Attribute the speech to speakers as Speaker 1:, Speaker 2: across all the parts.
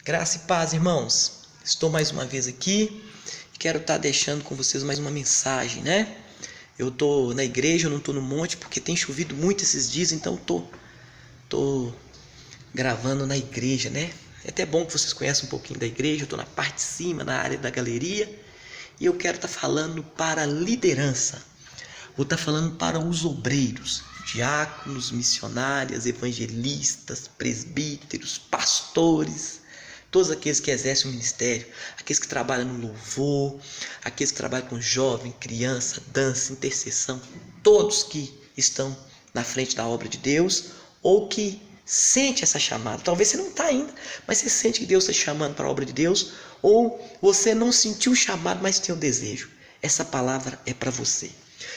Speaker 1: Graça e paz, irmãos. Estou mais uma vez aqui e quero estar deixando com vocês mais uma mensagem, né? Eu estou na igreja, eu não estou no monte porque tem chovido muito esses dias, então tô gravando na igreja, né? É até bom que vocês conheçam um pouquinho da igreja. Eu estou na parte de cima, na área da galeria, e eu quero estar falando para a liderança. Vou estar falando para os obreiros, diáconos, missionárias, evangelistas, presbíteros, pastores, todos aqueles que exercem o ministério, aqueles que trabalham no louvor, aqueles que trabalham com jovem, criança, dança, intercessão, todos que estão na frente da obra de Deus ou que sente essa chamada. Talvez você não está ainda, mas você sente que Deus está chamando para a obra de Deus, ou você não sentiu o chamado, mas tem o desejo. Essa palavra é para você.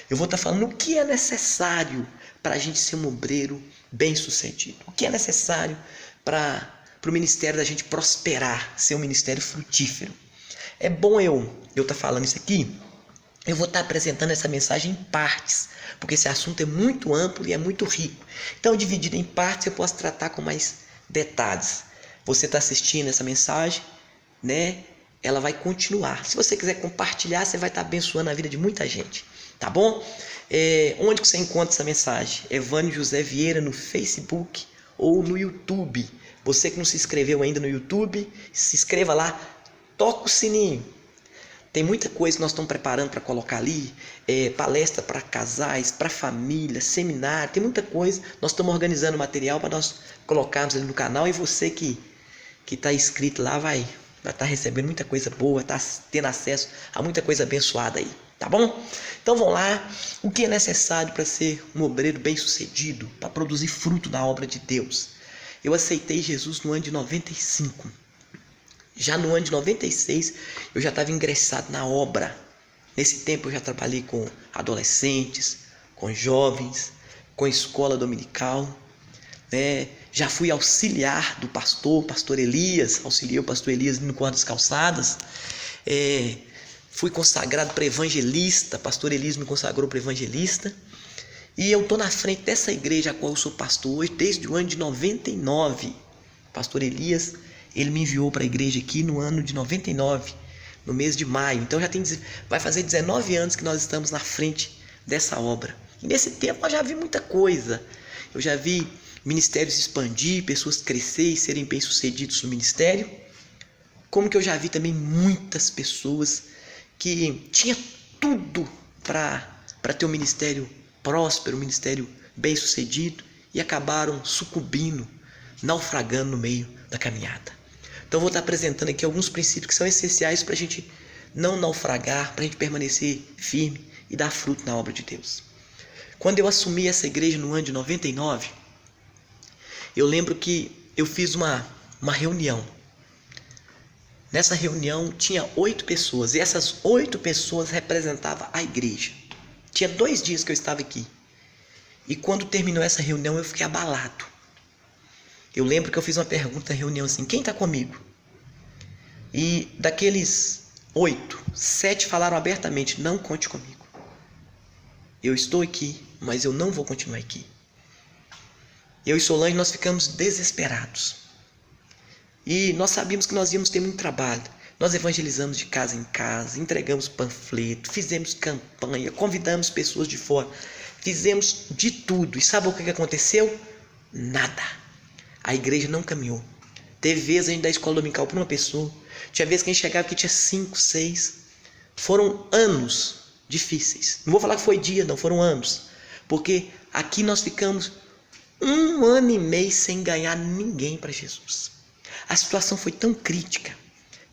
Speaker 1: Eu vou estar falando o que é necessário para a gente ser um obreiro bem-sucedido. O que é necessário para o ministério da gente prosperar, ser um ministério frutífero. É bom eu estar falando isso aqui. Eu vou estar apresentando essa mensagem em partes, porque esse assunto é muito amplo e é muito rico. Então, dividido em partes, eu posso tratar com mais detalhes. Você está assistindo essa mensagem, né? Ela vai continuar. Se você quiser compartilhar, você vai estar abençoando a vida de muita gente, tá bom? Onde que você encontra essa mensagem? Evânio José Vieira no Facebook ou no YouTube. Você que não se inscreveu ainda no YouTube, se inscreva lá, toca o sininho. Tem muita coisa que nós estamos preparando para colocar ali, palestra para casais, para família, seminário, tem muita coisa. Nós estamos organizando material para nós colocarmos ali no canal, e você que está inscrito lá vai estar recebendo muita coisa boa, está tendo acesso a muita coisa abençoada aí, tá bom? Então vamos lá. O que é necessário para ser um obreiro bem-sucedido, para produzir fruto da obra de Deus? Eu aceitei Jesus no ano de 95. Já no ano de 96, eu já estava ingressado na obra. Nesse tempo eu já trabalhei com adolescentes, com jovens, com escola dominical, né? Já fui auxiliar do pastor Elias, auxiliei o pastor Elias no Corpo das Calçadas. Fui consagrado para evangelista, pastor Elias me consagrou para evangelista. E eu estou na frente dessa igreja a qual eu sou pastor hoje desde o ano de 99. Pastor Elias, ele me enviou para a igreja aqui no ano de 99, no mês de maio. Então vai fazer 19 anos que nós estamos na frente dessa obra. E nesse tempo eu já vi muita coisa. Eu já vi ministérios expandir, pessoas crescer e serem bem-sucedidos no ministério. Como que eu já vi também muitas pessoas que tinham tudo para ter um ministério próspero, um ministério bem-sucedido, e acabaram sucumbindo, naufragando no meio da caminhada. Então eu vou estar apresentando aqui alguns princípios que são essenciais para a gente não naufragar, para a gente permanecer firme e dar fruto na obra de Deus. Quando eu assumi essa igreja no ano de 99, eu lembro que eu fiz uma reunião. Nessa reunião tinha 8 pessoas, e essas 8 pessoas representavam a igreja. Tinha 2 dias que eu estava aqui. E quando terminou essa reunião, eu fiquei abalado. Eu lembro que eu fiz uma pergunta na reunião assim: quem está comigo? E daqueles 8, 7 falaram abertamente: não conte comigo. Eu estou aqui, mas eu não vou continuar aqui. Eu e Solange, nós ficamos desesperados. E nós sabíamos que nós íamos ter muito trabalho. Nós evangelizamos de casa em casa, entregamos panfleto, fizemos campanha, convidamos pessoas de fora, fizemos de tudo. E sabe o que aconteceu? Nada. A igreja não caminhou. Teve vezes a gente dar escola dominical para uma pessoa, tinha vezes que a gente chegava que tinha 5, 6. Foram anos difíceis. Não vou falar que foi dia, não, foram anos. Porque aqui nós ficamos 1 ano e meio sem ganhar ninguém para Jesus. A situação foi tão crítica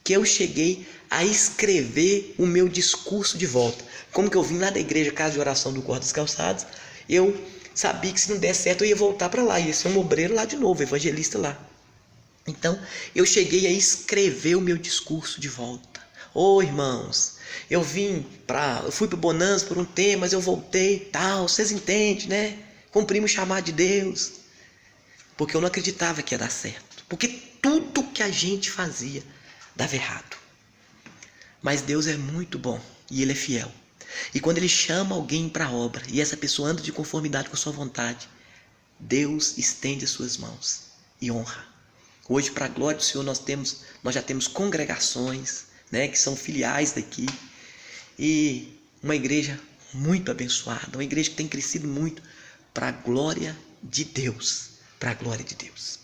Speaker 1: que eu cheguei a escrever o meu discurso de volta. Como que eu vim lá da igreja Casa de Oração do Corpo das Calçadas, eu sabia que se não der certo eu ia voltar para lá, ia ser um obreiro lá de novo, evangelista lá. Então eu cheguei a escrever o meu discurso de volta. Irmãos, eu fui para Bonanza por um tempo, mas eu voltei, tal, vocês entendem, né? Cumprimos o chamado de Deus. Porque eu não acreditava que ia dar certo. Porque tudo que a gente fazia dava errado. Mas Deus é muito bom e Ele é fiel. E quando Ele chama alguém para a obra e essa pessoa anda de conformidade com a sua vontade, Deus estende as suas mãos e honra. Hoje, para a glória do Senhor, nós já temos congregações, né, que são filiais daqui. E uma igreja muito abençoada, uma igreja que tem crescido muito para a glória de Deus. Para a glória de Deus.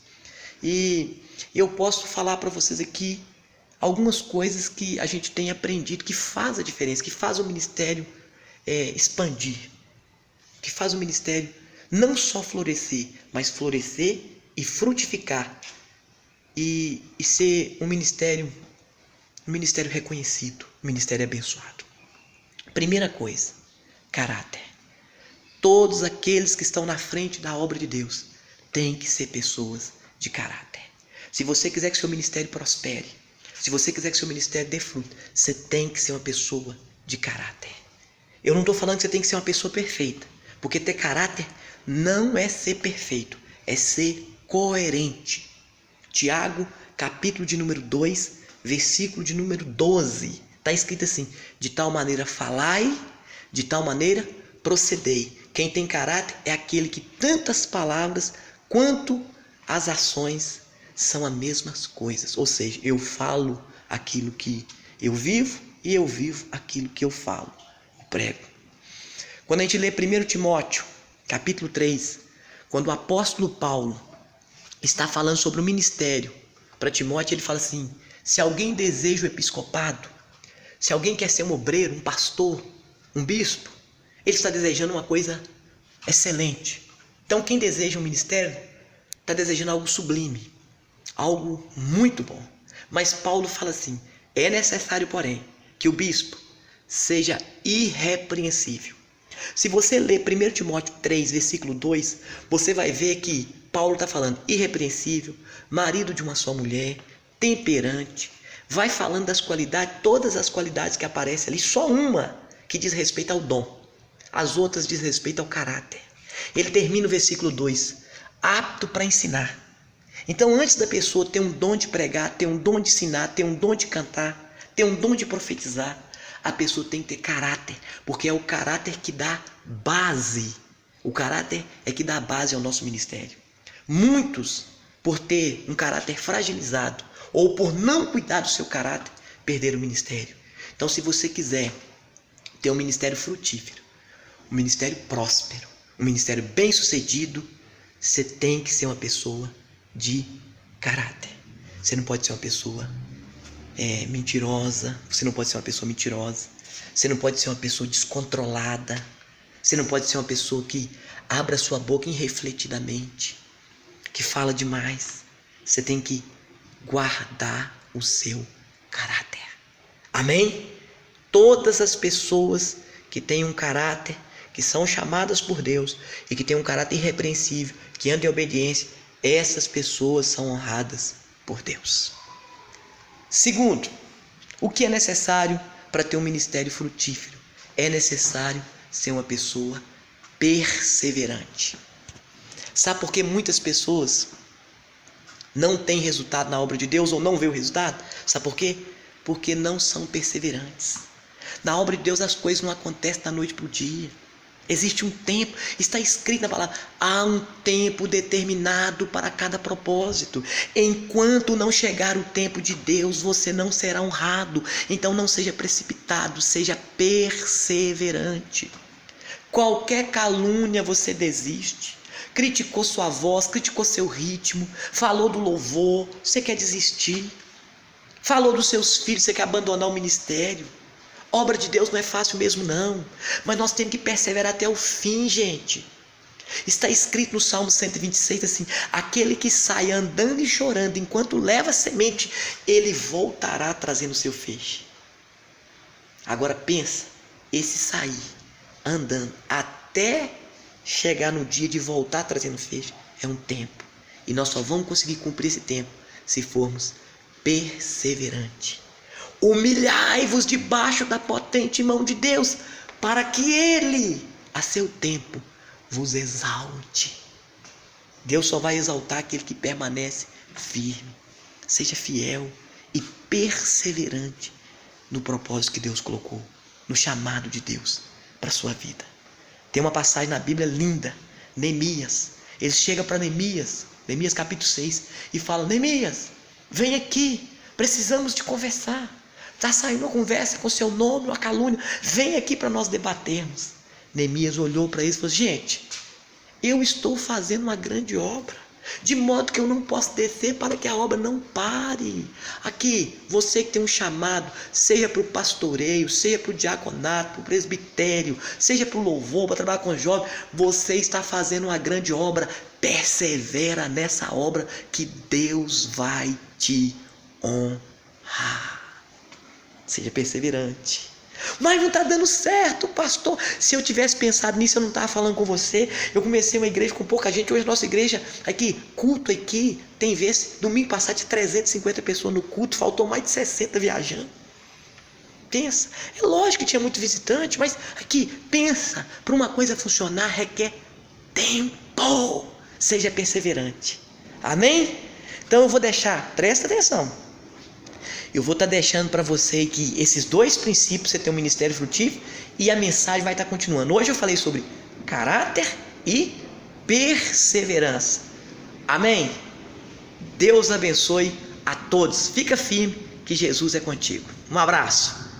Speaker 1: E eu posso falar para vocês aqui algumas coisas que a gente tem aprendido, que faz a diferença, que faz o ministério expandir, que faz o ministério não só florescer, mas florescer e frutificar e ser um ministério reconhecido, um ministério abençoado. Primeira coisa, caráter. Todos aqueles que estão na frente da obra de Deus têm que ser pessoas de caráter. Se você quiser que seu ministério prospere, se você quiser que seu ministério dê fruto, você tem que ser uma pessoa de caráter. Eu não estou falando que você tem que ser uma pessoa perfeita, porque ter caráter não é ser perfeito, é ser coerente. Tiago, capítulo de número 2, versículo de número 12, está escrito assim: de tal maneira falai, de tal maneira procedei. Quem tem caráter é aquele que tanto as palavras quanto as ações são as mesmas coisas. Ou seja, eu falo aquilo que eu vivo e eu vivo aquilo que eu falo, eu prego. Quando a gente lê 1 Timóteo, capítulo 3, quando o apóstolo Paulo está falando sobre o ministério para Timóteo, ele fala assim: se alguém deseja o episcopado, se alguém quer ser um obreiro, um pastor, um bispo, ele está desejando uma coisa excelente. Então quem deseja um ministério está desejando algo sublime, algo muito bom. Mas Paulo fala assim: é necessário, porém, que o bispo seja irrepreensível. Se você ler 1 Timóteo 3, versículo 2, você vai ver que Paulo está falando irrepreensível, marido de uma só mulher, temperante. Vai falando das qualidades, todas as qualidades que aparecem ali, só uma que diz respeito ao dom. As outras diz respeito ao caráter. Ele termina o versículo 2, apto para ensinar. Então, antes da pessoa ter um dom de pregar, ter um dom de ensinar, ter um dom de cantar, ter um dom de profetizar, a pessoa tem que ter caráter, porque é o caráter que dá base. O caráter é que dá base ao nosso ministério. Muitos, por ter um caráter fragilizado ou por não cuidar do seu caráter, perderam o ministério. Então, se você quiser ter um ministério frutífero, um ministério próspero, um ministério bem-sucedido, você tem que ser uma pessoa de caráter. Você não pode ser uma pessoa mentirosa, você não pode ser uma pessoa mentirosa, você não pode ser uma pessoa descontrolada, você não pode ser uma pessoa que abra sua boca irrefletidamente, que fala demais. Você tem que guardar o seu caráter. Amém? Todas as pessoas que têm um caráter, que são chamadas por Deus e que têm um caráter irrepreensível, que andam em obediência, essas pessoas são honradas por Deus. Segundo, o que é necessário para ter um ministério frutífero? É necessário ser uma pessoa perseverante. Sabe por que muitas pessoas não têm resultado na obra de Deus ou não vê o resultado? Sabe por quê? Porque não são perseverantes. Na obra de Deus as coisas não acontecem da noite para o dia. Existe um tempo, está escrito na palavra, há um tempo determinado para cada propósito. Enquanto não chegar o tempo de Deus, você não será honrado. Então não seja precipitado, seja perseverante. Qualquer calúnia você desiste. Criticou sua voz, criticou seu ritmo, falou do louvor, você quer desistir. Falou dos seus filhos, você quer abandonar o ministério. Obra de Deus não é fácil mesmo não, mas nós temos que perseverar até o fim, gente. Está escrito no Salmo 126 assim: aquele que sai andando e chorando enquanto leva a semente, ele voltará trazendo seu feixe. Agora pensa, esse sair andando até chegar no dia de voltar trazendo feixe é um tempo, e nós só vamos conseguir cumprir esse tempo se formos perseverantes. Humilhai-vos debaixo da potente mão de Deus, para que Ele, a seu tempo, vos exalte. Deus só vai exaltar aquele que permanece firme. Seja fiel e perseverante no propósito que Deus colocou, no chamado de Deus para a sua vida. Tem uma passagem na Bíblia linda, Neemias. Ele chega para Neemias Neemias capítulo 6, e fala: Neemias, vem aqui, precisamos de conversar. Está saindo uma conversa com seu nome, uma calúnia, vem aqui para nós debatermos. Neemias olhou para eles e falou: gente, eu estou fazendo uma grande obra, de modo que eu não posso descer para que a obra não pare. Aqui, você que tem um chamado, seja para o pastoreio, seja para o diaconato, para o presbitério, seja para o louvor, para trabalhar com jovens, você está fazendo uma grande obra. Persevera nessa obra que Deus vai te honrar. Seja perseverante. Mas não está dando certo, pastor. Se eu tivesse pensado nisso, eu não estava falando com você. Eu comecei uma igreja com pouca gente. Hoje a nossa igreja, aqui, culto aqui, tem vezes, domingo passado de 350 pessoas no culto, faltou mais de 60 viajando. Pensa, é lógico que tinha muito visitante, mas aqui, pensa, para uma coisa funcionar requer tempo. Seja perseverante. Amém? Então eu vou deixar, presta atenção. Eu vou estar deixando para você que esses dois princípios, você tem um ministério frutífero, e a mensagem vai estar continuando. Hoje eu falei sobre caráter e perseverança. Amém? Deus abençoe a todos. Fica firme que Jesus é contigo. Um abraço.